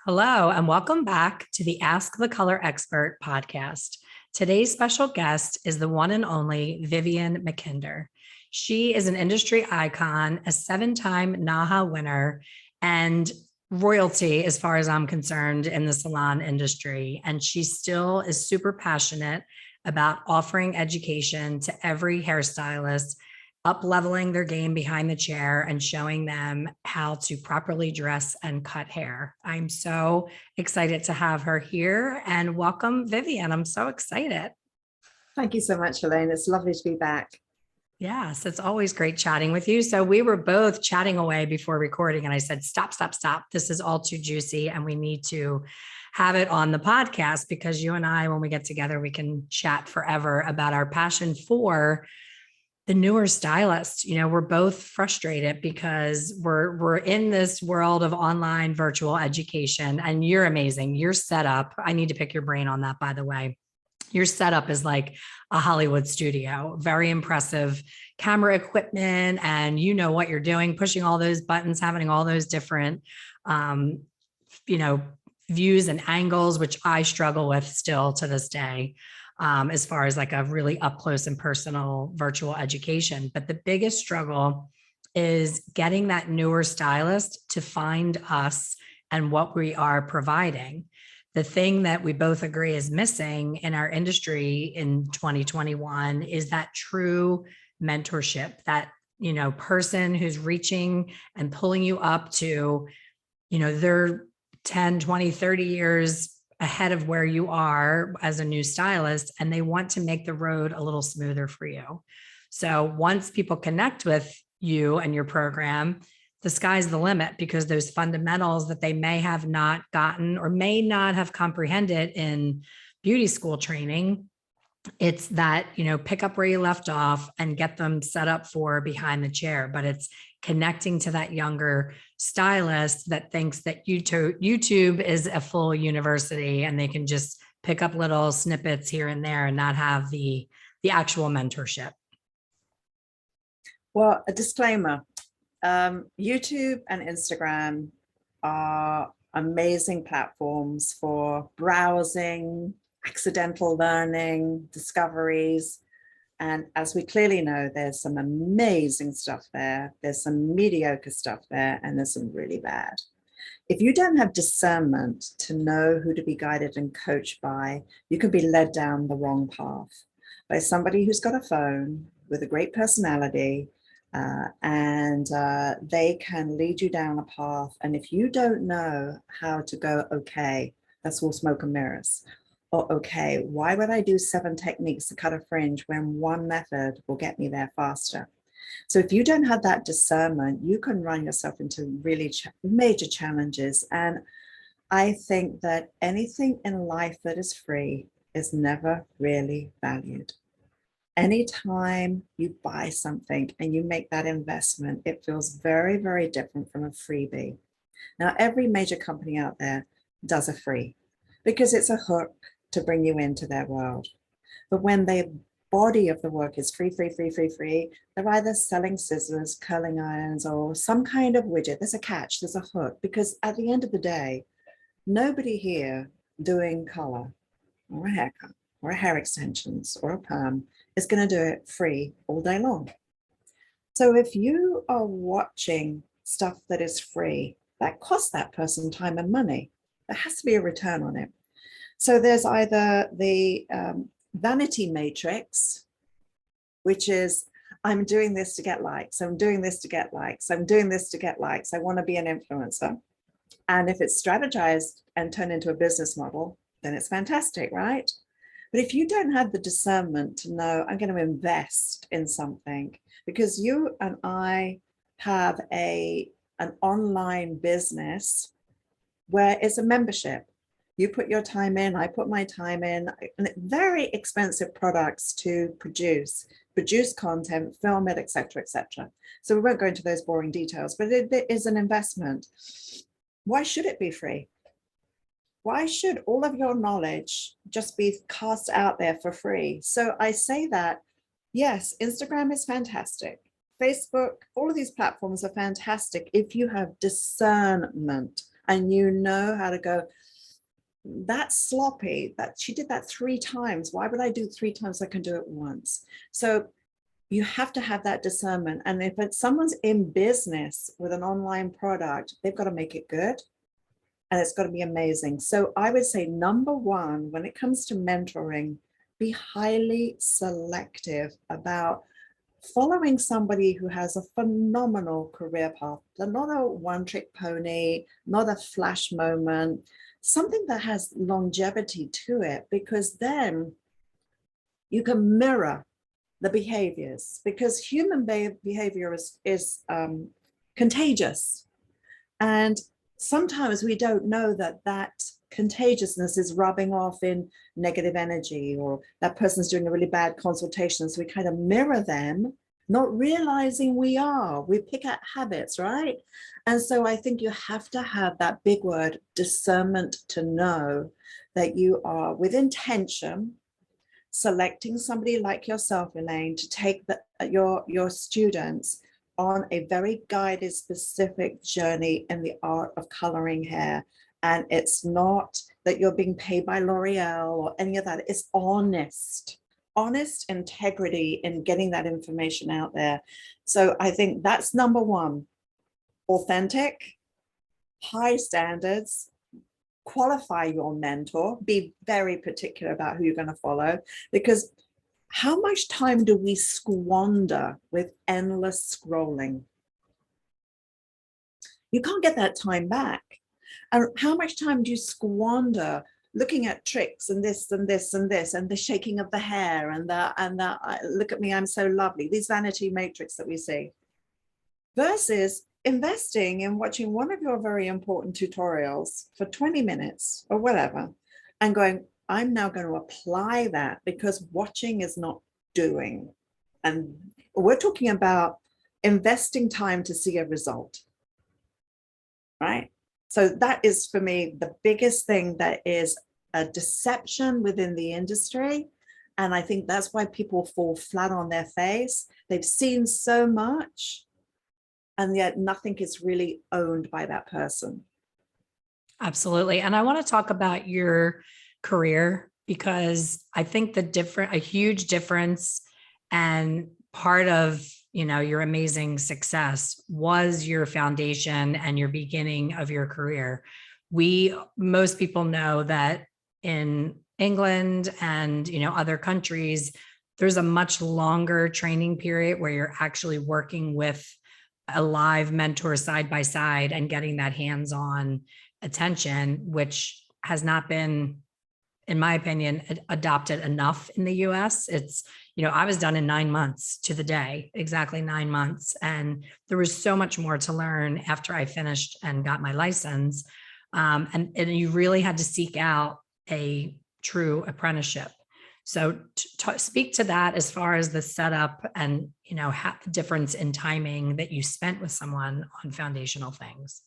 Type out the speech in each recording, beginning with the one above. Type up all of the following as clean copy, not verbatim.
Hello, and welcome back to the Ask the Color Expert podcast. Today's special guest is the one and only Vivienne MacKinder. She is an industry icon, a 7-time NAHA winner, and royalty as far as I'm concerned in the salon industry. And she still is super passionate about offering education to every hairstylist, up leveling their game behind the chair and showing them how to properly dress and cut hair. I'm so excited to have her here, and welcome, Vivienne. I'm so excited. Thank you so much, Elaine. It's lovely to be back. Yes, it's always great chatting with you. So we were both chatting away before recording, and I said, stop. This is all too juicy, and we need to have it on the podcast because you and I, when we get together, we can chat forever about our passion for the newer stylists. You know, we're both frustrated because we're in this world of online virtual education, and you're amazing. Your setup, I need to pick your brain on that, by the way. Your setup is like a Hollywood studio, very impressive camera equipment, and you know what you're doing, pushing all those buttons, having all those different, views and angles, which I struggle with still to this day. As far as like a really up close and personal virtual education. But the biggest struggle is getting that newer stylist to find us and what we are providing. The thing that we both agree is missing in our industry in 2021 is that true mentorship, that, person who's reaching and pulling you up to, their 10, 20, 30 years ahead of where you are as a new stylist, and they want to make the road a little smoother for you. So once people connect with you and your program, the sky's the limit, because those fundamentals that they may have not gotten or may not have comprehended in beauty school training, it's that, pick up where you left off and get them set up for behind the chair. But it's connecting to that younger stylist that thinks that YouTube is a full university and they can just pick up little snippets here and there and not have the actual mentorship. Well, a disclaimer, YouTube and Instagram are amazing platforms for browsing, accidental learning, discoveries. And as we clearly know, there's some amazing stuff there. There's some mediocre stuff there, and there's some really bad. If you don't have discernment to know who to be guided and coached by, you could be led down the wrong path by somebody who's got a phone with a great personality, and they can lead you down a path. And if you don't know how to go, okay, that's all smoke and mirrors. Or, okay, why would I do 7 techniques to cut a fringe when one method will get me there faster? So if you don't have that discernment, you can run yourself into really major challenges. And I think that anything in life that is free is never really valued. Anytime you buy something and you make that investment, it feels very, very different from a freebie. Now, every major company out there does a free because it's a hook to bring you into their world. But when the body of the work is free, they're either selling scissors, curling irons, or some kind of widget. There's a catch, there's a hook, because at the end of the day, nobody here doing color or a haircut or a hair extensions or a perm is going to do it free all day long. So if you are watching stuff that is free, that costs that person time and money, there has to be a return on it. So there's either the vanity matrix, which is, I'm doing this to get likes, I'm doing this to get likes, I'm doing this to get likes, I want to be an influencer. And if it's strategized and turned into a business model, then it's fantastic, right? But if you don't have the discernment to know, I'm going to invest in something, because you and I have an online business where it's a membership. You put your time in, I put my time in, and very expensive products to produce content, film it, etc., etc. So we won't go into those boring details, but it is an investment. Why should it be free? Why should all of your knowledge just be cast out there for free? So I say that, yes, Instagram is fantastic. Facebook, all of these platforms are fantastic if you have discernment. and you know how to go, that's sloppy, that she did that 3 times. Why would I do 3 times? I can do it once. So you have to have that discernment. And if it's someone's in business with an online product, they've got to make it good. And it's got to be amazing. So I would say number one, when it comes to mentoring, be highly selective about following somebody who has a phenomenal career path. They're not a one-trick pony, not a flash moment, something that has longevity to it, because then you can mirror the behaviors, because human behavior is contagious. And sometimes we don't know that that contagiousness is rubbing off in negative energy, or that person's doing a really bad consultation. So we kind of mirror them, not realizing we pick out habits, right? And so I think you have to have that big word, discernment, to know that you are with intention selecting somebody like yourself, Elaine, to take your students on a very guided, specific journey in the art of coloring hair. And it's not that you're being paid by L'Oreal or any of that. It's honest integrity in getting that information out there. So I think that's number one. Authentic, high standards, qualify your mentor, be very particular about who you're going to follow, because how much time do we squander with endless scrolling? You can't get that time back. And how much time do you squander looking at tricks and this and this and this, and the shaking of the hair and the look at me, I'm so lovely, these vanity matrix that we see, versus investing in watching one of your very important tutorials for 20 minutes or whatever, and going, I'm now going to apply that, because watching is not doing. And we're talking about investing time to see a result, right? So that is, for me, the biggest thing that is a deception within the industry. And I think that's why people fall flat on their face. They've seen so much, and yet nothing is really owned by that person. Absolutely. And I want to talk about your career, because I think a huge difference and part of, your amazing success was your foundation and your beginning of your career. Most people know that in England and, other countries, there's a much longer training period where you're actually working with a live mentor side by side and getting that hands-on attention, which has not been, in my opinion, adopted enough in the US. It's, I was done in 9 months to the day, exactly 9 months. And there was so much more to learn after I finished and got my license. And you really had to seek out a true apprenticeship. So speak to that as far as the setup and, the difference in timing that you spent with someone on foundational things.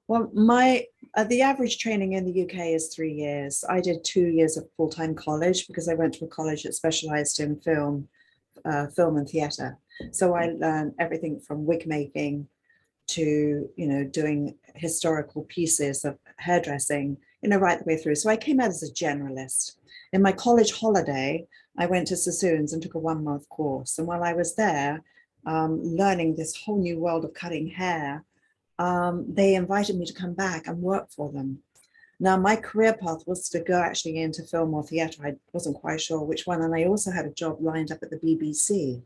Well, the average training in the UK is 3 years. I did 2 years of full-time college, because I went to a college that specialized in film and theater. So I learned everything from wig making to, doing historical pieces of hairdressing, right the way through. So I came out as a generalist. In my college holiday, I went to Sassoon's and took a 1-month course. And while I was there, learning this whole new world of cutting hair, they invited me to come back and work for them. Now, my career path was to go actually into film or theatre. I wasn't quite sure which one. And I also had a job lined up at the BBC,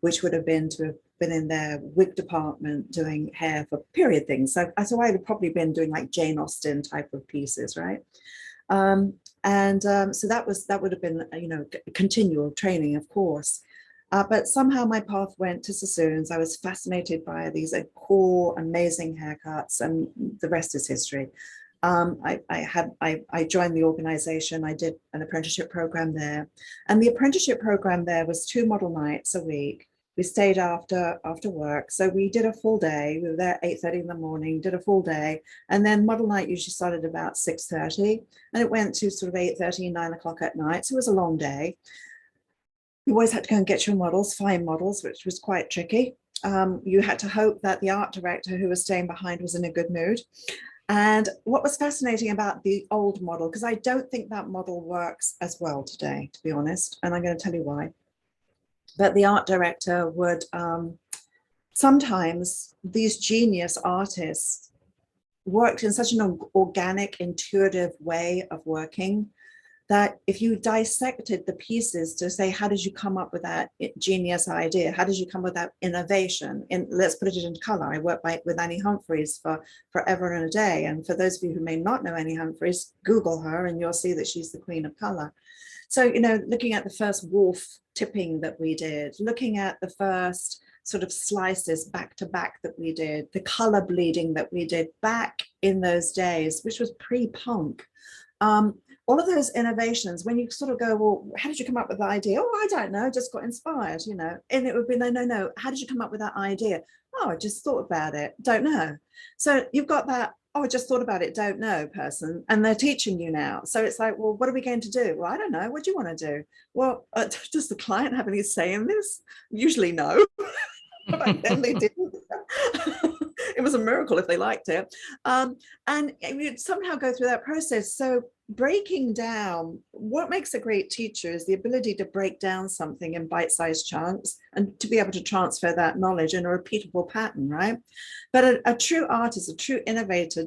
which would have been to have been in their wig department doing hair for period things. So I would have probably been doing like Jane Austen type of pieces, right? So that would have been, continual training, of course. But somehow my path went to Sassoon's. I was fascinated by these cool, amazing haircuts, and the rest is history. I joined the organization. I did an apprenticeship program there, and the apprenticeship program there was 2 model nights a week. We stayed after work, so we did a full day. We were there at 8:30 in the morning, did a full day, and then model night usually started about 6:30, and it went to sort of 8:30, 9 o'clock at night. So it was a long day. You always had to go and get your models, find models, which was quite tricky. You had to hope that the art director who was staying behind was in a good mood. And what was fascinating about the old model, because I don't think that model works as well today, to be honest, and I'm going to tell you why. But the art director would, sometimes these genius artists worked in such an organic, intuitive way of working that if you dissected the pieces to say, how did you come up with that genius idea? How did you come with that innovation? And let's put it into color. I worked with Annie Humphreys for forever and a day. And for those of you who may not know Annie Humphreys, Google her and you'll see that she's the queen of color. So, you know, looking at the first wolf tipping that we did, looking at the first sort of slices back to back that we did, the color bleeding that we did back in those days, which was pre-punk. All of those innovations, when you sort of go, well, how did you come up with the idea? Oh, I don't know, just got inspired, you know, and it would be, no, how did you come up with that idea? Oh, I just thought about it, don't know. So you've got that, oh, I just thought about it, don't know person, and they're teaching you now. So it's like, well, what are we going to do? Well, I don't know, what do you want to do? Well, does the client have any say in this? Usually no. Back then they didn't. It was a miracle if they liked it. And you'd somehow go through that process. So breaking down, what makes a great teacher is the ability to break down something in bite-sized chunks and to be able to transfer that knowledge in a repeatable pattern, right? But a true artist, a true innovator,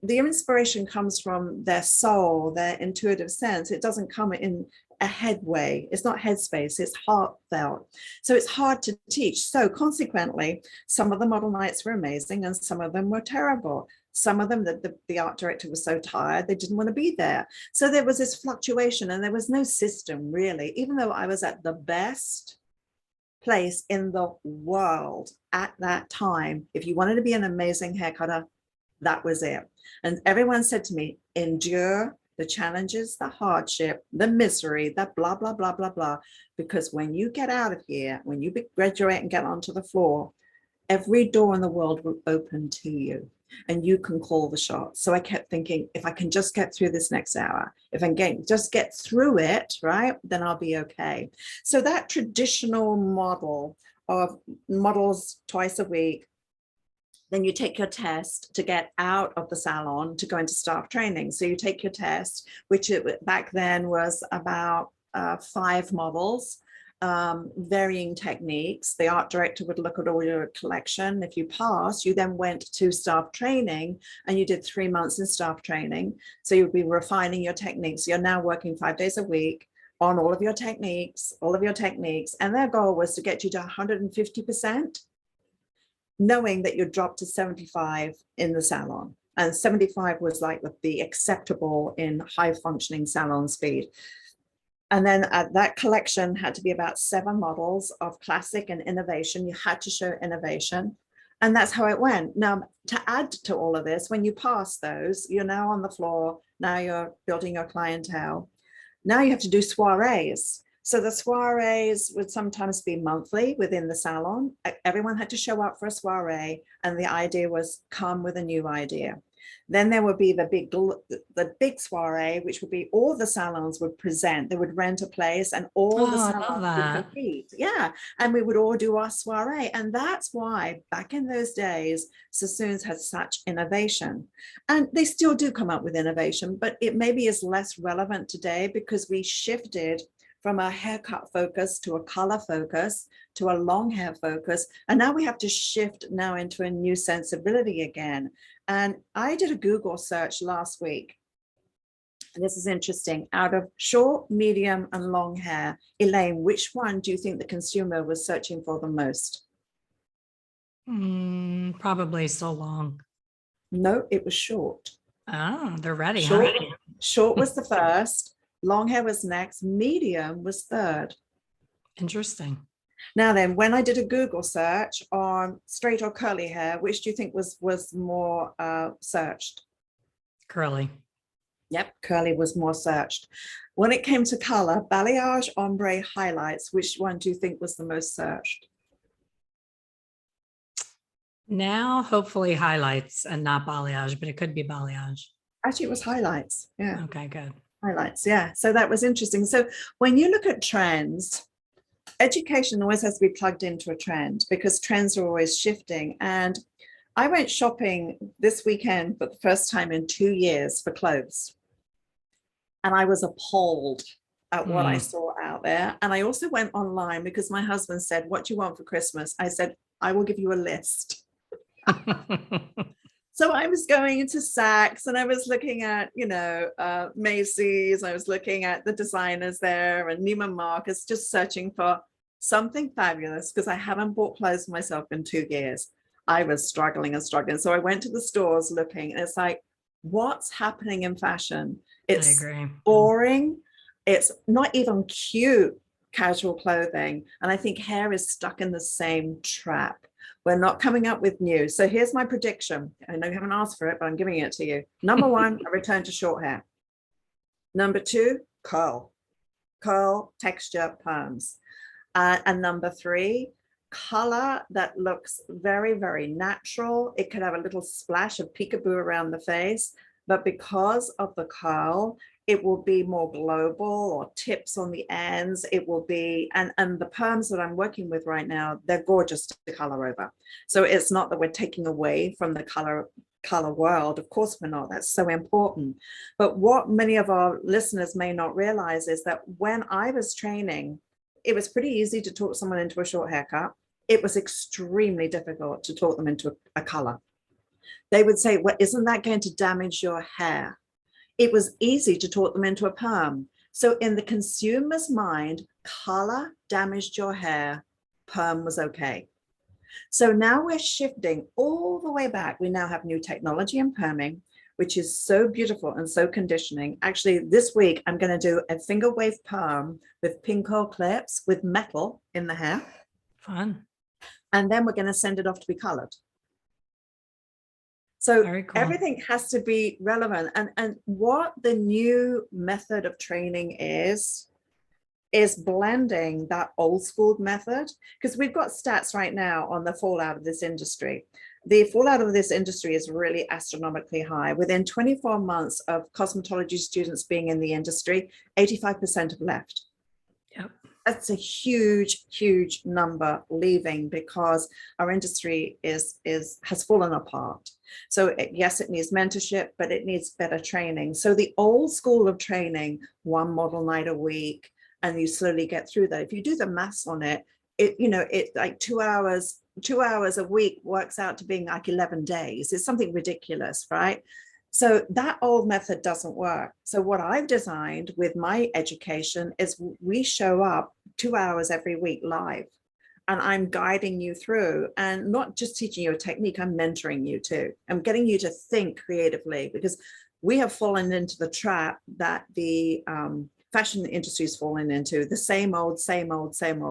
the inspiration comes from their soul, their intuitive sense. It doesn't come in a headway. It's not headspace, it's heartfelt. So it's hard to teach. So consequently, some of the model nights were amazing and some of them were terrible. Some of them, the art director was so tired, they didn't want to be there. So there was this fluctuation and there was no system really, even though I was at the best place in the world at that time. If you wanted to be an amazing hair cutter, that was it. And everyone said to me, endure the challenges, the hardship, the misery, the blah, blah, blah, blah, blah. Because when you get out of here, when you graduate and get onto the floor, every door in the world will open to you and you can call the shots. So I kept thinking, if I can just get through this next hour, if I can just get through it, right, then I'll be okay. So that traditional model of models twice a week, then you take your test to get out of the salon to go into staff training. So you take your test, which back then was about 5 models, varying techniques. The art director would look at all your collection. If you passed, you then went to staff training and you did 3 months in staff training. So you'd be refining your techniques. You're now working 5 days a week on all of your techniques. And their goal was to get you to 150%. Knowing that you'd drop to 75 in the salon. And 75 was like the acceptable in high functioning salon speed. And then that collection had to be about 7 models of classic and innovation. You had to show innovation. And that's how it went. Now, to add to all of this, when you pass those, you're now on the floor. Now you're building your clientele. Now you have to do soirees. So the soirees would sometimes be monthly within the salon. Everyone had to show up for a soiree, and the idea was come with a new idea. Then there would be the big soiree, which would be all the salons would present. They would rent a place, and all the salons would compete. Yeah, and we would all do our soiree, and that's why back in those days, Sassoons had such innovation, and they still do come up with innovation, but it maybe is less relevant today because we shifted from a haircut focus to a color focus to a long hair focus. And now we have to shift now into a new sensibility again. And I did a Google search last week. And this is interesting. Out of short, medium, and long hair, Elaine, which one do you think the consumer was searching for the most? Probably so long. No, it was short. Oh, they're ready. Short, huh? Short was the first. Long hair was next, medium was third. Interesting. Now then, when I did a Google search on straight or curly hair, which do you think was more searched? Curly. Yep, curly was more searched. When it came to color, balayage, ombre, highlights, which one do you think was the most searched? Now, hopefully highlights and not balayage, but it could be balayage. Actually, it was highlights. Yeah. Okay, good. Highlights. Yeah. So that was interesting. So when you look at trends, education always has to be plugged into a trend because trends are always shifting. And I went shopping this weekend for the first time in 2 years for clothes. And I was appalled at what I saw out there. And I also went online because my husband said, "What do you want for Christmas?" I said, "I will give you a list." So I was going into Saks and I was looking at, Macy's. I was looking at the designers there and Neiman Marcus, just searching for something fabulous because I haven't bought clothes for myself in 2 years. I was struggling and struggling. So I went to the stores looking, and it's like, what's happening in fashion? I It's agree. boring. It's not even cute casual clothing. And I think hair is stuck in the same trap. We're not coming up with new. So here's my prediction. I know you haven't asked for it, but I'm giving it to you. Number one, a return to short hair. Number two, curl, texture, perms. And number three, color that looks very, very natural. It could have a little splash of peekaboo around the face, but because of the curl, it will be more global, or tips on the ends. It will be, and the perms that I'm working with right now, they're gorgeous to color over. So it's not that we're taking away from the color world. Of course we're not. That's so important. But what many of our listeners may not realize is that when I was training, it was pretty easy to talk someone into a short haircut. It was extremely difficult to talk them into a color. They would say, "Well, isn't that going to damage your hair?" It was easy to talk them into a perm. So in the consumer's mind, color damaged your hair, perm was okay. So now we're shifting all the way back. We now have new technology in perming, which is so beautiful and so conditioning. Actually, this week, I'm going to do a finger wave perm with pin curl clips with metal in the hair. Fun. And then we're going to send it off to be colored. So Very cool. Everything has to be relevant. And what the new method of training is blending that old school method, because we've got stats right now on the fallout of this industry. The fallout of this industry is really astronomically high. Within 24 months of cosmetology students being in the industry, 85% have left. Yep. That's a huge, huge number leaving because our industry has fallen apart. So yes, it needs mentorship, but it needs better training. So the old school of training, one model night a week, and you slowly get through that. If you do the maths on it, it like 2 hours a week works out to being like 11 days. It's something ridiculous, right? So that old method doesn't work. So what I've designed with my education is we show up 2 hours every week live, and I'm guiding you through, and not just teaching you a technique, I'm mentoring you too. I'm getting you to think creatively, because we have fallen into the trap that the fashion industry has fallen into, the same old.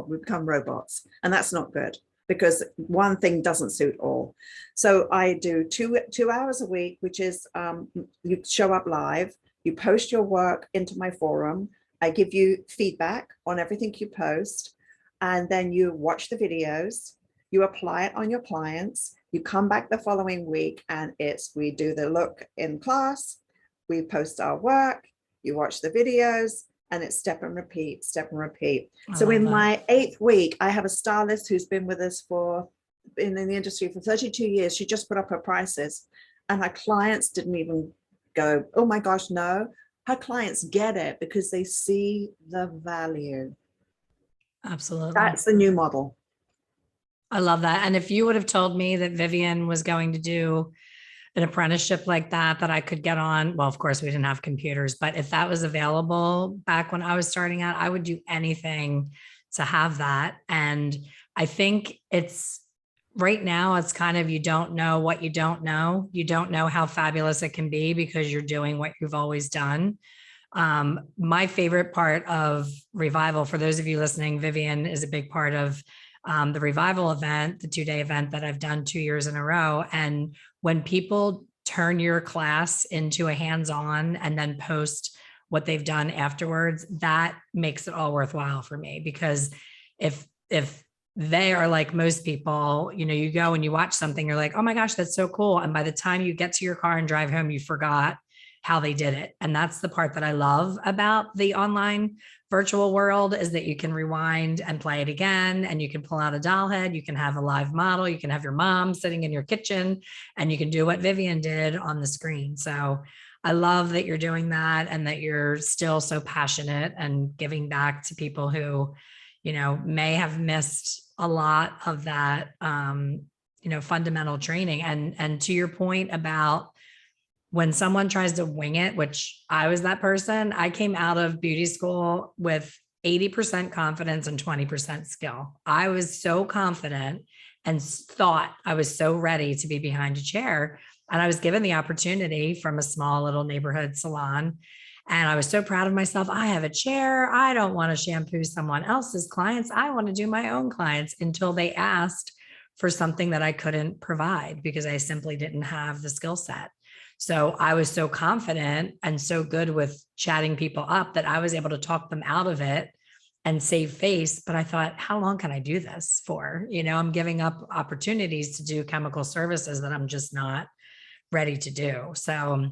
We become robots, and that's not good, because one thing doesn't suit all. So I do two hours a week, which is you show up live, you post your work into my forum, I give you feedback on everything you post, and then you watch the videos, you apply it on your clients, you come back the following week, and we do the look in class, we post our work, you watch the videos, and it's step and repeat, step and repeat. So in my 8th week, I have a stylist who's been with us in the industry for 32 years. She just put up her prices, and her clients didn't even go, "Oh my gosh, no." Her clients get it because they see the value. Absolutely. That's the new model. I love that. And if you would have told me that Vivienne was going to do an apprenticeship like that I could get on, well, of course we didn't have computers, but if that was available back when I was starting out, I would do anything to have that. And I think right now it's kind of, you don't know what you don't know. You don't know how fabulous it can be because you're doing what you've always done. My favorite part of Revival, for those of you listening, Vivienne is a big part of the Revival event, the 2-day event that I've done 2 years in a row. And when people turn your class into a hands-on and then post what they've done afterwards, that makes it all worthwhile for me. Because if they are like most people, you go and you watch something, you're like, "Oh my gosh, that's so cool." And by the time you get to your car and drive home, you forgot how they did it. And that's the part that I love about the online virtual world, is that you can rewind and play it again, and you can pull out a doll head, you can have a live model, you can have your mom sitting in your kitchen, and you can do what Vivienne did on the screen. So I love that you're doing that, and that you're still so passionate and giving back to people who, you know, may have missed a lot of that, you know, fundamental training. And to your point about when someone tries to wing it, which I was that person, I came out of beauty school with 80% confidence and 20% skill. I was so confident and thought I was so ready to be behind a chair. And I was given the opportunity from a small little neighborhood salon. And I was so proud of myself. I have a chair. I don't want to shampoo someone else's clients. I want to do my own clients, until they asked for something that I couldn't provide because I simply didn't have the skill set. So I was so confident and so good with chatting people up that I was able to talk them out of it and save face. But I thought, how long can I do this for? You know, I'm giving up opportunities to do chemical services that I'm just not ready to do. So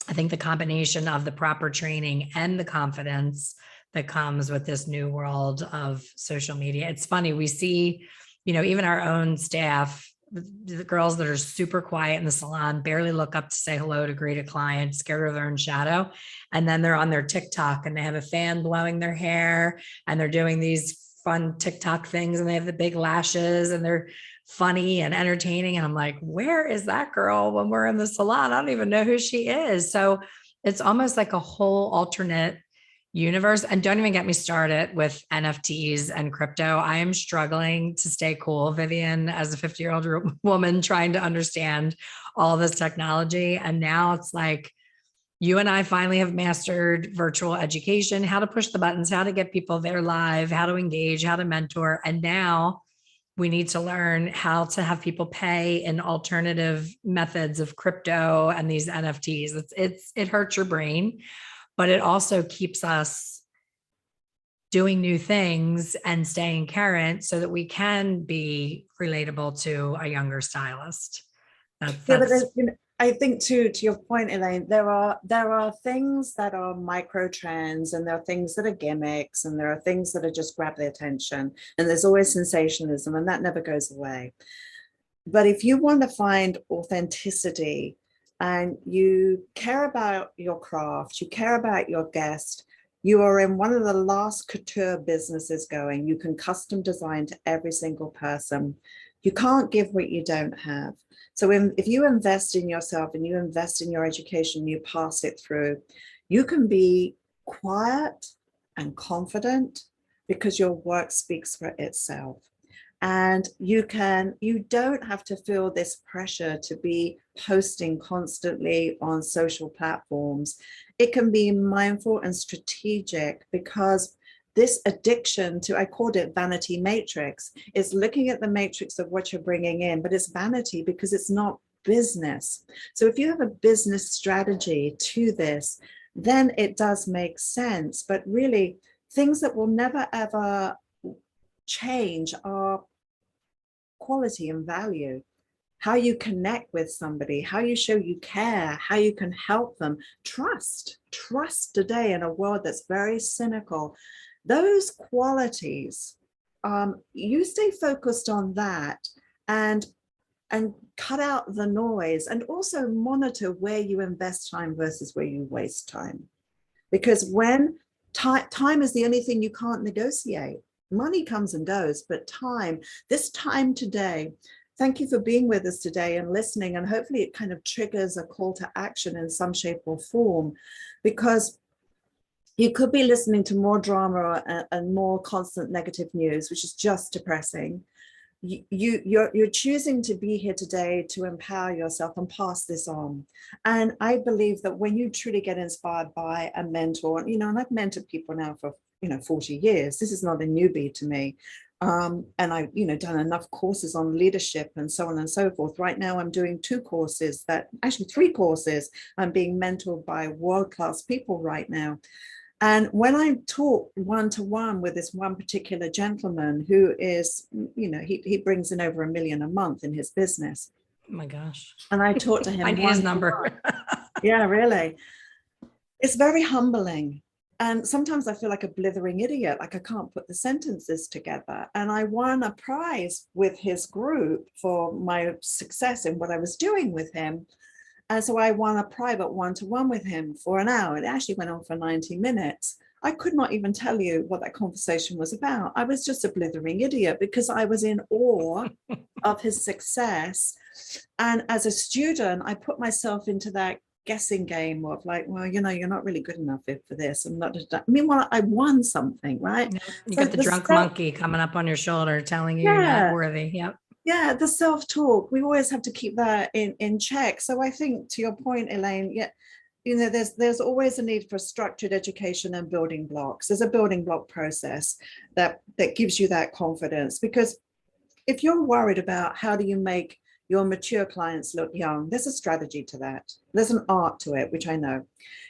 I think the combination of the proper training and the confidence that comes with this new world of social media. It's funny, we see, you know, even our own staff, the girls that are super quiet in the salon, barely look up to say hello to greet a client, scared of their own shadow. And then they're on their TikTok and they have a fan blowing their hair and they're doing these fun TikTok things and they have the big lashes and they're funny and entertaining. And I'm like, where is that girl when we're in the salon? I don't even know who she is. So it's almost like a whole alternate universe. And don't even get me started with NFTs and crypto. I am struggling to stay cool, Vivienne, as a 50-year-old woman trying to understand all this technology. And now it's like, you and I finally have mastered virtual education, how to push the buttons, how to get people there live, how to engage, how to mentor. And now we need to learn how to have people pay in alternative methods of crypto and these NFTs. It hurts your brain, but it also keeps us doing new things and staying current so that we can be relatable to a younger stylist. Yeah, but you know, I think to your point, Elaine, there are things that are micro trends, and there are things that are gimmicks, and there are things that are just grab the attention, and there's always sensationalism, and that never goes away. But if you want to find authenticity and you care about your craft, you care about your guest, you are in one of the last couture businesses going. You can custom design to every single person. You can't give what you don't have. So if you invest in yourself and you invest in your education, you pass it through, you can be quiet and confident because your work speaks for itself. And you don't have to feel this pressure to be posting constantly on social platforms. It can be mindful and strategic, because this addiction to, I called it vanity matrix, is looking at the matrix of what you're bringing in, but it's vanity because it's not business. So if you have a business strategy to this, then it does make sense. But really, things that will never ever change are quality and value. How you connect with somebody, how you show you care, how you can help them. Trust today in a world that's very cynical. Those qualities, you stay focused on that and cut out the noise, and also monitor where you invest time versus where you waste time. Because when time is the only thing you can't negotiate. Money comes and goes, but time, this time today, thank you for being with us today and listening. And hopefully it kind of triggers a call to action in some shape or form, because you could be listening to more drama and more constant negative news, which is just depressing. You're choosing to be here today to empower yourself and pass this on. And I believe that when you truly get inspired by a mentor, you know, and I've mentored people now for 40 years. This is not a newbie to me. And I've, done enough courses on leadership and so on and so forth. Right now, I'm doing 3 courses. I'm being mentored by world-class people right now. And when I talk one-to-one with this one particular gentleman who is, he brings in over $1 million a month in his business. Oh my gosh. And I talked to him. I need his number. Yeah, really. It's very humbling. And sometimes I feel like a blithering idiot, like I can't put the sentences together. And I won a prize with his group for my success in what I was doing with him. And so I won a private one-to-one with him for an hour. It actually went on for 90 minutes. I could not even tell you what that conversation was about. I was just a blithering idiot because I was in awe of his success. And as a student, I put myself into that guessing game of like, well, you know, you're not really good enough for this. I'm not. Meanwhile, I won something, right? Yep. You So got the drunk monkey coming up on your shoulder telling you you're not yeah, worthy. Yep. yeah, the self-talk. We always have to keep that in check. So I think, to your point, Elaine, yeah, you know, there's always a need for structured education and building blocks. There's a building block process that gives you that confidence, because if you're worried about how do you make your mature clients look young, there's a strategy to that. There's an art to it, which I know.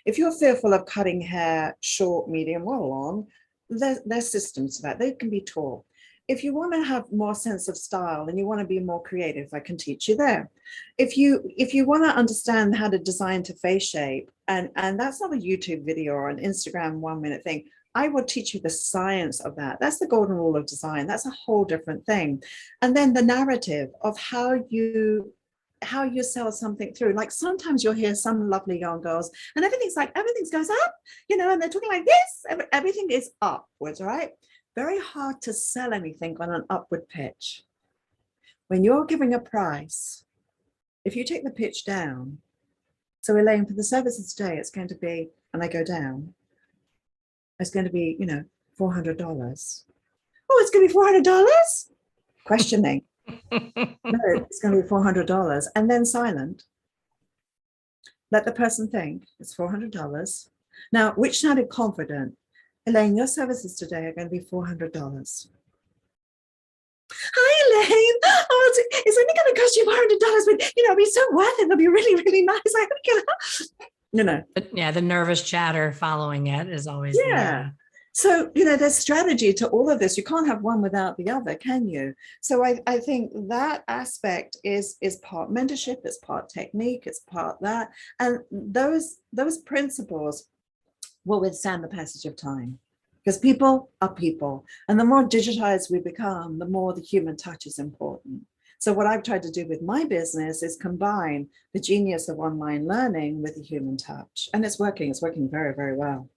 If you're fearful of cutting hair short, medium, or long, there's systems to that. They can be taught. If you want to have more sense of style and you want to be more creative, I can teach you there. If you want to understand how to design to face shape, and that's not a YouTube video or an Instagram 1 minute thing, I will teach you the science of that. That's the golden rule of design. That's a whole different thing. And then the narrative of how you sell something through. Like sometimes you'll hear some lovely young girls and everything's goes up, you know, and they're talking like this. Everything is upwards, right? Very hard to sell anything on an upward pitch. When you're giving a price, if you take the pitch down, so Elaine, for the services today, it's going to be, and I go down, it's going to be, you know, $400. Oh, it's going to be $400? Questioning. No, it's going to be $400. And then silent. Let the person think it's $400. Now, which sounded confident? Elaine, your services today are going to be $400. Hi, Elaine. Oh, it's only going to cost you $400, but, you know, it'll be so worth it. It'll be really, really nice. I hope you know. But yeah, the nervous chatter following it is always yeah. So, you know, there's strategy to all of this. You can't have one without the other, can you? So I think that aspect is part mentorship, it's part technique, it's part that. And those principles will withstand the passage of time, because people are people. And the more digitized we become, the more the human touch is important. So what I've tried to do with my business is combine the genius of online learning with the human touch. And it's working very, very well.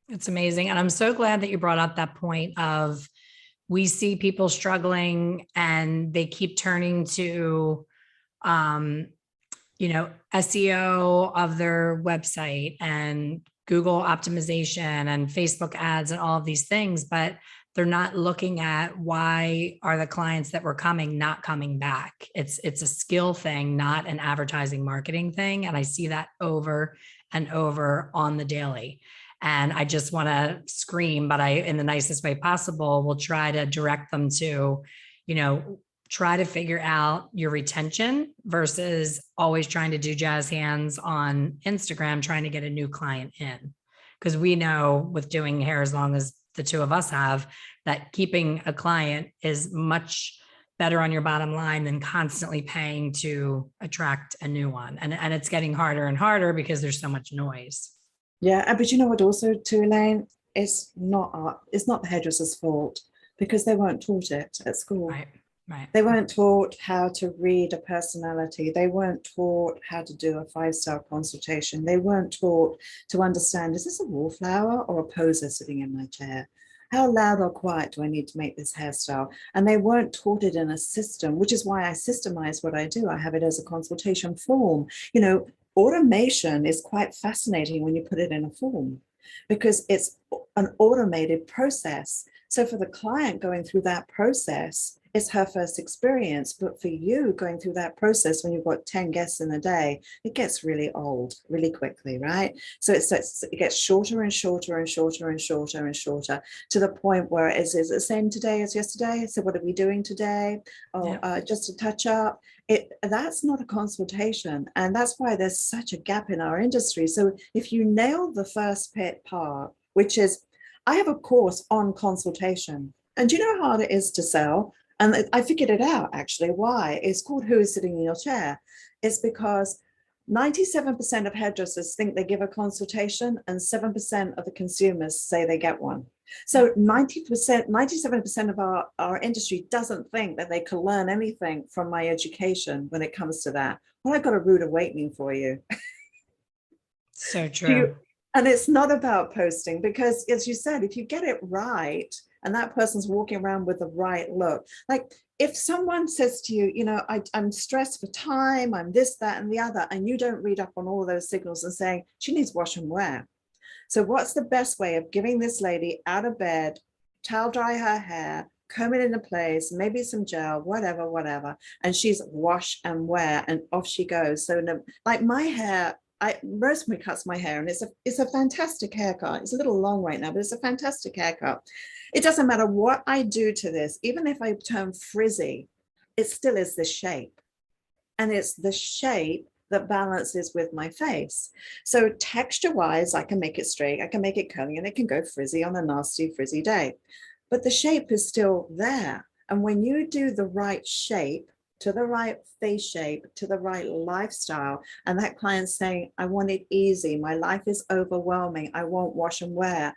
It's amazing. And I'm so glad that you brought up that point of, we see people struggling and they keep turning to, you know, SEO of their website and Google optimization and Facebook ads and all of these things, but they're not looking at why are the clients that were coming not coming back. It's a skill thing, not an advertising marketing thing. And I see that over and over on the daily. And I just want to scream, but I, in the nicest way possible, will try to direct them to, you know, try to figure out your retention versus always trying to do jazz hands on Instagram, trying to get a new client in. Because we know with doing hair as long as the two of us have, that keeping a client is much better on your bottom line than constantly paying to attract a new one. And it's getting harder and harder because there's so much noise. Yeah, but you know what also too, Elaine, it's not the hairdresser's fault, because they weren't taught it at school. Right. Right. They weren't taught how to read a personality. They weren't taught how to do a 5-star consultation. They weren't taught to understand, is this a wallflower or a poser sitting in my chair? How loud or quiet do I need to make this hairstyle? And they weren't taught it in a system, which is why I systemize what I do. I have it as a consultation form. You know, automation is quite fascinating when you put it in a form, because it's an automated process. So for the client going through that process, it's her first experience. But for you going through that process, when you've got 10 guests in a day, it gets really old really quickly, right? So it gets shorter and shorter and shorter and shorter and shorter, to the point where is it the same today as yesterday? So what are we doing today? Oh, yeah. Just a touch up. That's not a consultation. And that's why there's such a gap in our industry. So if you nail the first part, which is, I have a course on consultation, and do you know how hard it is to sell? And I figured it out, actually. Why? It's called Who is Sitting in Your Chair? It's because 97% of hairdressers think they give a consultation, and 7% of the consumers say they get one. So 90%, 97% of our industry doesn't think that they can learn anything from my education when it comes to that. Well, I've got a rude awakening for you. So true. And it's not about posting, because as you said, if you get it right and that person's walking around with the right look, like if someone says to you, you know, I'm stressed for time, I'm this, that, and the other, and you don't read up on all those signals and saying she needs wash and wear. So what's the best way of giving this lady out of bed, towel dry her hair, comb it into place, maybe some gel, whatever, and she's wash and wear, and off she goes. So no, like my hair, Rosemary cuts my hair, and it's a fantastic haircut. It's a little long right now, but it's a fantastic haircut. It doesn't matter what I do to this, even if I turn frizzy, it still is the shape. And it's the shape that balances with my face. So texture-wise, I can make it straight, I can make it curly, and it can go frizzy on a nasty frizzy day. But the shape is still there. And when you do the right shape, to the right face shape, to the right lifestyle, and that client's saying, I want it easy, my life is overwhelming, I won't wash and wear,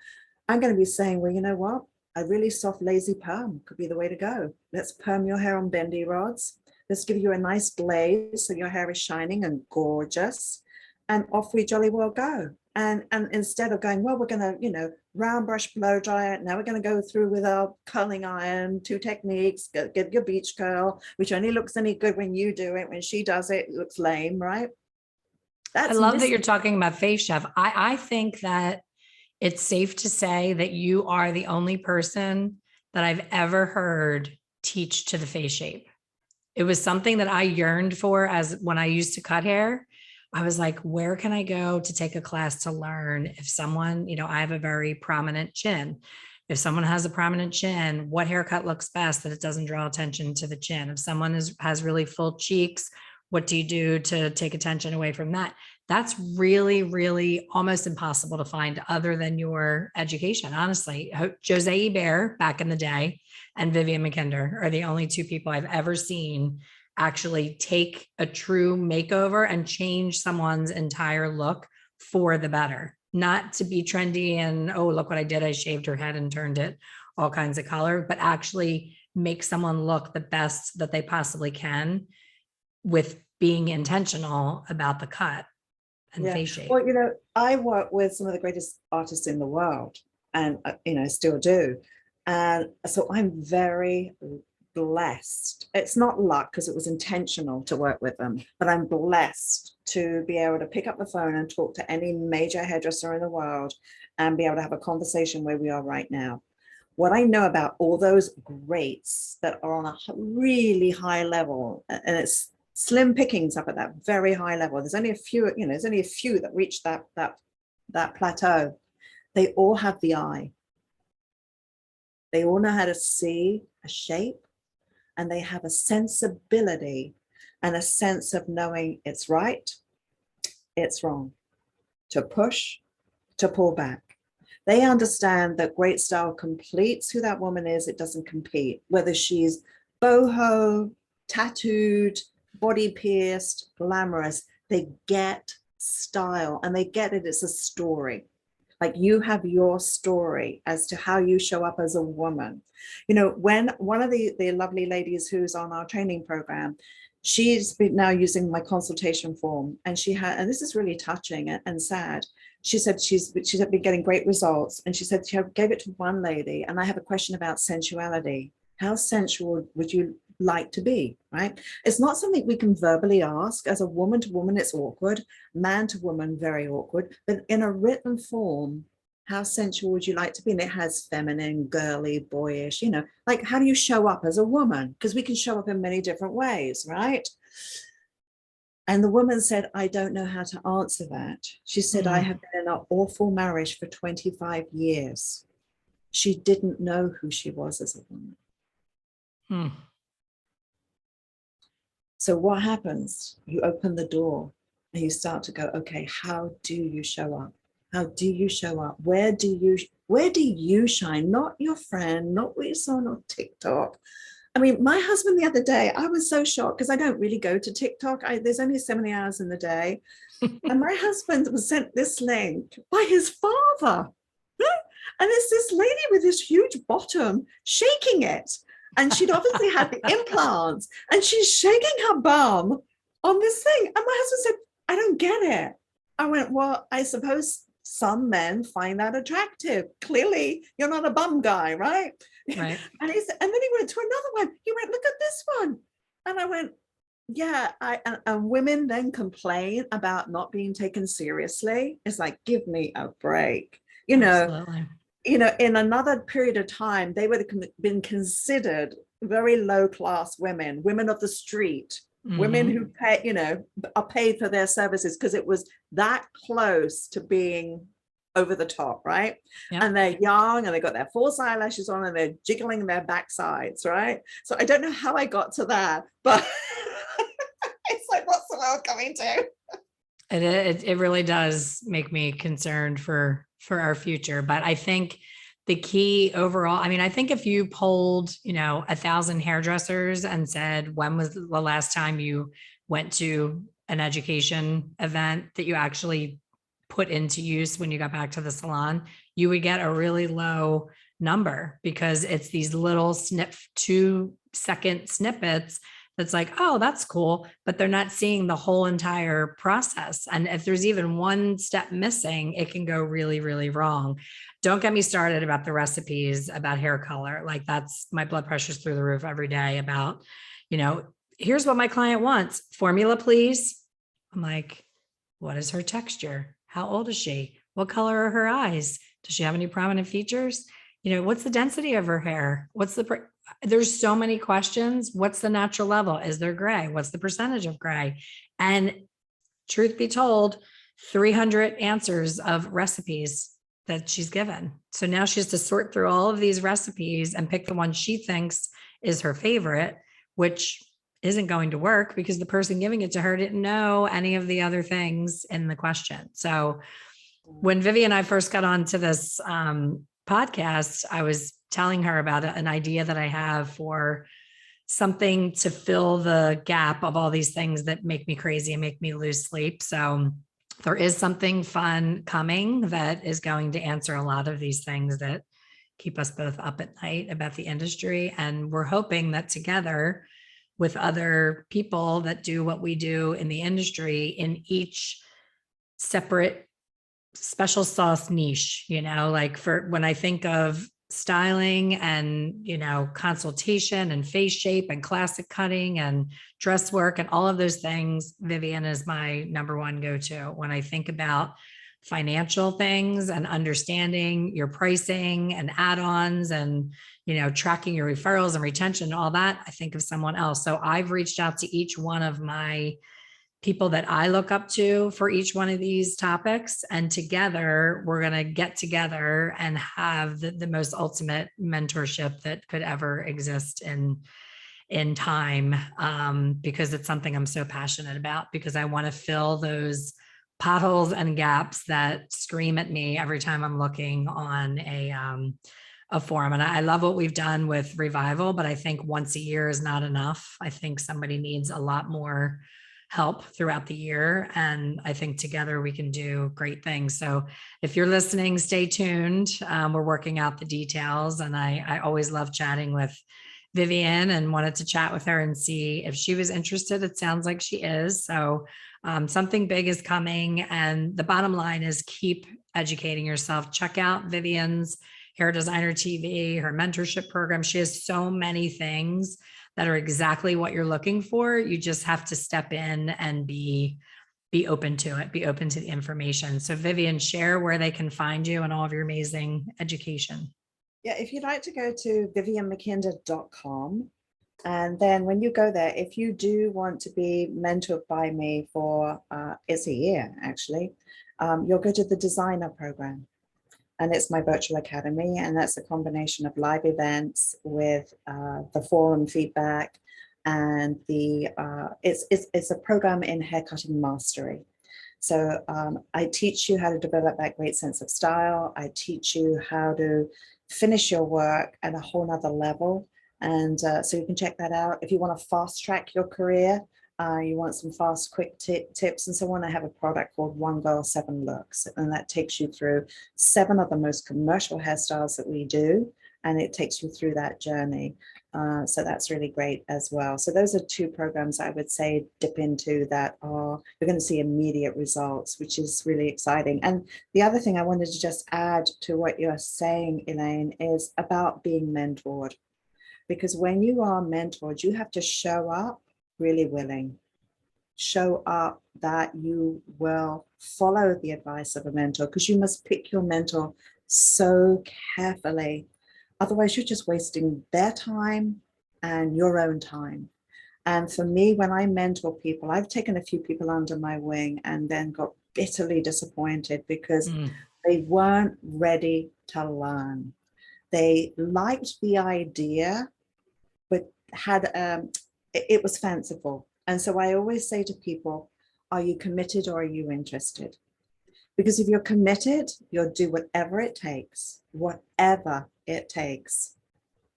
I'm going to be saying, well, you know what? A really soft, lazy perm could be the way to go. Let's perm your hair on bendy rods. Let's give you a nice glaze so your hair is shining and gorgeous, and off we jolly well go. And instead of going, well, we're going to, you know, round brush, blow dry it. Now we're going to go through with our curling iron, 2 techniques, get your beach curl, which only looks any good when you do it. When she does it, it looks lame, right? I love that you're talking about face, Chef. I think that it's safe to say that you are the only person that I've ever heard teach to the face shape. It was something that I yearned for as when I used to cut hair. I was like, where can I go to take a class to learn? If someone, you know, I have a very prominent chin. If someone has a prominent chin, what haircut looks best that it doesn't draw attention to the chin? If someone has really full cheeks, what do you do to take attention away from that? That's really, really almost impossible to find other than your education. Honestly, Jose Ebert back in the day and Vivienne MacKinder are the only 2 people I've ever seen actually take a true makeover and change someone's entire look for the better, not to be trendy and, oh, look what I did. I shaved her head and turned it all kinds of color, but actually make someone look the best that they possibly can with being intentional about the cut and face shape. Well, you know, I work with some of the greatest artists in the world, and, you know, still do. And so I'm very blessed. It's not luck because it was intentional to work with them, but I'm blessed to be able to pick up the phone and talk to any major hairdresser in the world and be able to have a conversation where we are right now. What I know about all those greats that are on a really high level, and it's slim pickings up at that very high level. There's only a few, you know, there's only a few that reach that plateau. They all have the eye. They all know how to see a shape, and they have a sensibility and a sense of knowing it's right, it's wrong, to push, to pull back. They understand that great style completes who that woman is. It doesn't compete, whether she's boho, tattooed, body pierced, glamorous. They get style, and they get it. It's a story. Like, you have your story as to how you show up as a woman. You know, when one of the lovely ladies who's on our training program, she's been now using my consultation form, and she had, and this is really touching and sad. She said she's been getting great results, and she said she gave it to one lady, and I have a question about sensuality. How sensual would you like to be, right? It's not something we can verbally ask. As a woman to woman, it's awkward. Man to woman, very awkward. But in a written form, how sensual would you like to be? And it has feminine, girly, boyish, you know, like, how do you show up as a woman? Because we can show up in many different ways, right? And the woman said, I don't know how to answer that. She said, I have been in an awful marriage for 25 years. She didn't know who she was as a woman. So what happens? You open the door and you start to go, okay, how do you show up? How do you show up? Where do you shine? Not your friend, not what you saw on TikTok. I mean, my husband the other day, I was so shocked because I don't really go to TikTok. There's only so many hours in the day. And my husband was sent this link by his father. And it's this lady with this huge bottom shaking it. And she'd obviously had the implants and she's shaking her bum on this thing. And my husband said, I don't get it. I went, well, I suppose some men find that attractive. Clearly, you're not a bum guy, right? Right. And then he went to another one. He went, look at this one. And I went, yeah. And women then complain about not being taken seriously. It's like, give me a break. Absolutely. In another period of time, they would have been considered very low class women of the street, women who pay, are paid for their services because it was that close to being over the top, right? Yep. And they're young and they got their false eyelashes on and they're jiggling their backsides, right? So I don't know how I got to that, but it's like, what's the world coming to? It really does make me concerned for our future. But I think the key overall, I mean, I think if you polled, 1,000 hairdressers and said, when was the last time you went to an education event that you actually put into use when you got back to the salon, you would get a really low number because it's these little 2-second snippets that's like, oh, that's cool, but they're not seeing the whole entire process. And if there's even one step missing, it can go really, really wrong. Don't get me started about the recipes, about hair color. Like that's my blood pressure's through the roof every day about, here's what my client wants. Formula, please. I'm like, what is her texture? How old is she? What color are her eyes? Does she have any prominent features? What's the density of her hair? There's so many questions. What's the natural level? Is there gray? What's the percentage of gray? And truth be told, 300 answers of recipes that she's given. So now she has to sort through all of these recipes and pick the one she thinks is her favorite, which isn't going to work because the person giving it to her didn't know any of the other things in the question. So when Vivienne and I first got onto this podcast, I was telling her about an idea that I have for something to fill the gap of all these things that make me crazy and make me lose sleep. So there is something fun coming that is going to answer a lot of these things that keep us both up at night about the industry. And we're hoping that together with other people that do what we do in the industry in each separate special sauce niche, like for when I think of styling and, consultation and face shape and classic cutting and dress work and all of those things, Vivienne is my number one go-to. When I think about financial things and understanding your pricing and add-ons and, tracking your referrals and retention and all that, I think of someone else. So I've reached out to each one of my people that I look up to for each one of these topics. And together, we're going to get together and have the most ultimate mentorship that could ever exist in time, because it's something I'm so passionate about, because I want to fill those potholes and gaps that scream at me every time I'm looking on a forum. And I love what we've done with Revival, but I think once a year is not enough. I think somebody needs a lot more help throughout the year. And I think together we can do great things. So if you're listening, stay tuned. We're working out the details. And I always love chatting with Vivienne and wanted to chat with her and see if she was interested. It sounds like she is. So something big is coming. And the bottom line is keep educating yourself. Check out Vivienne's Hair Designer TV, her mentorship program. She has so many things that are exactly what you're looking for. You just have to step in and be open to it, be open to the information. So Vivienne, share where they can find you and all of your amazing education. Yeah, if you'd like to go to viviennemackinder.com, and then when you go there, if you do want to be mentored by me for, it's a year actually, you'll go to the designer program. And it's my virtual academy, and that's a combination of live events with the forum feedback, and it's a program in haircutting mastery. So I teach you how to develop that great sense of style. I teach you how to finish your work at a whole nother level And so you can check that out. If you want to fast track your career, you want some fast, quick tips and so on, I have a product called One Girl, 7 Looks. And that takes you through 7 of the most commercial hairstyles that we do. And it takes you through that journey. So that's really great as well. So those are 2 programs I would say dip into that are, you're going to see immediate results, which is really exciting. And the other thing I wanted to just add to what you're saying, Elaine, is about being mentored. Because when you are mentored, you have to show up really willing. Show up that you will follow the advice of a mentor, because you must pick your mentor so carefully. Otherwise, you're just wasting their time and your own time. And for me, when I mentor people, I've taken a few people under my wing and then got bitterly disappointed because they weren't ready to learn. They liked the idea, but had it was fanciful. And so I always say to people, are you committed or are you interested? Because if you're committed, you'll do whatever it takes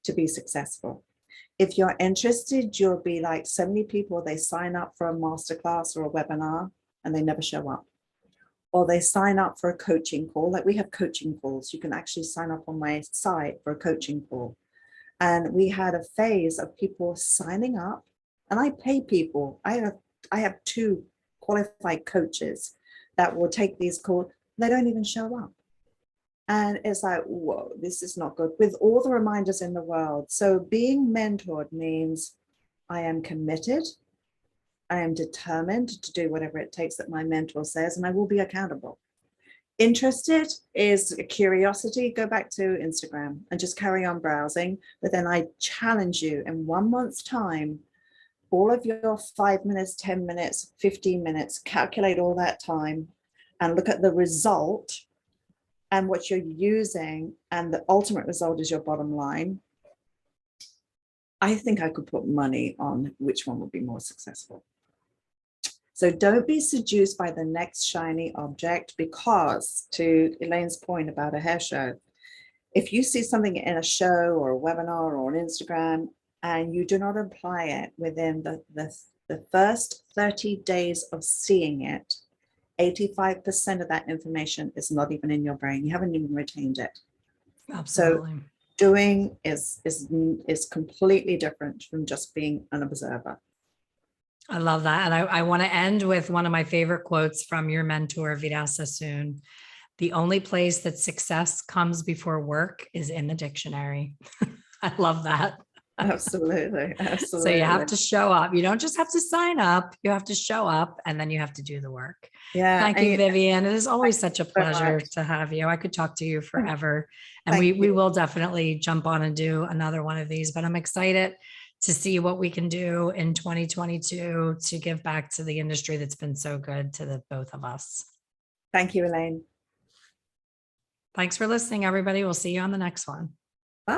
to be successful. If you're interested, you'll be like so many people, they sign up for a masterclass or a webinar and they never show up. Or they sign up for a coaching call. Like we have coaching calls. You can actually sign up on my site for a coaching call. And we had a phase of people signing up, and I pay people. I have 2 qualified coaches that will take these calls. They don't even show up. And it's like, whoa, this is not good, with all the reminders in the world. So being mentored means I am committed. I am determined to do whatever it takes that my mentor says, and I will be accountable. Interested is a curiosity, go back to Instagram and just carry on browsing. But then I challenge you, in 1 month's time, all of your 5 minutes, 10 minutes, 15 minutes, calculate all that time and look at the result and what you're using. And the ultimate result is your bottom line. I think I could put money on which one would be more successful. So don't be seduced by the next shiny object, because to Elaine's point about a hair show, if you see something in a show or a webinar or on Instagram and you do not apply it within the first 30 days of seeing it, 85% of that information is not even in your brain. You haven't even retained it. Absolutely. So doing is completely different from just being an observer. I love that. And I want to end with one of my favorite quotes from your mentor, Vida Sassoon. The only place that success comes before work is in the dictionary. I love that. Absolutely. Absolutely. So you have to show up. You don't just have to sign up. You have to show up, and then you have to do the work. Yeah. Thank you, Vivienne. It is always such a pleasure so to have you. I could talk to you forever. And we will definitely jump on and do another one of these, but I'm excited to see what we can do in 2022 to give back to the industry that's been so good to the both of us. Thank you, Elaine. Thanks for listening, everybody. We'll see you on the next one.